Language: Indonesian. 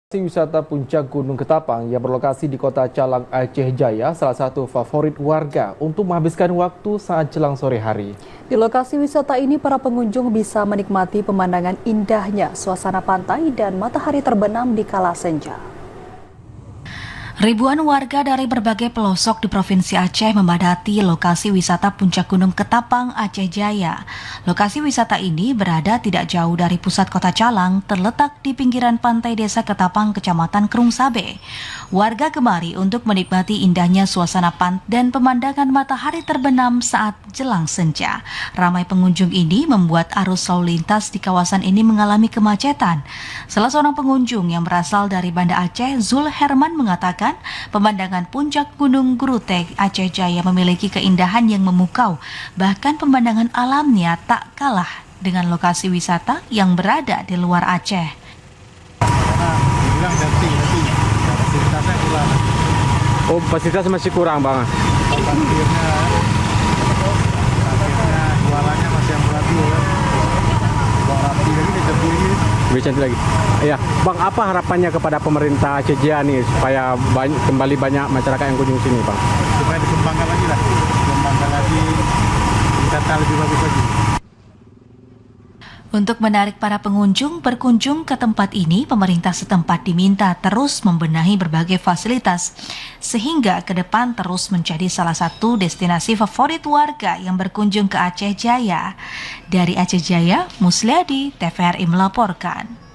Wisata Puncak Gunung Ketapang yang berlokasi di Kota Calang, Aceh Jaya, salah satu favorit warga untuk menghabiskan waktu saat jelang sore hari. Di lokasi wisata ini, para pengunjung bisa menikmati pemandangan indahnya, suasana pantai, dan matahari terbenam di kala senja. Ribuan warga dari berbagai pelosok di Provinsi Aceh memadati lokasi wisata Puncak Gunung Ketapang, Aceh Jaya. Lokasi wisata ini berada tidak jauh dari pusat kota Calang, terletak di pinggiran pantai Desa Ketapang, Kecamatan Krungsabe. Warga kemari untuk menikmati indahnya suasana pantai dan pemandangan matahari terbenam saat jelang senja. Ramai pengunjung ini membuat arus lalu lintas di kawasan ini mengalami kemacetan. Salah seorang pengunjung yang berasal dari Banda Aceh, Zul Herman, mengatakan pemandangan puncak Gunung Grutek Aceh Jaya memiliki keindahan yang memukau. Bahkan pemandangan alamnya tak kalah dengan lokasi wisata yang berada di luar Aceh. Dibilang fasilitasnya kurang. Oh, fasilitas masih kurang, Bang. Parkirnya jualannya masih yang rapi ya. Buang rapi lagi diceburi. Lebih cantik lagi. Ya, Bang, apa harapannya kepada pemerintah Aceh Jaya nih supaya kembali banyak masyarakat yang kunjung sini, Bang? Supaya dikembangkan lagi, wisata lebih bagus lagi. Untuk menarik para pengunjung berkunjung ke tempat ini, pemerintah setempat diminta terus membenahi berbagai fasilitas sehingga ke depan terus menjadi salah satu destinasi favorit warga yang berkunjung ke Aceh Jaya. Dari Aceh Jaya, Musliadi, TVRI melaporkan.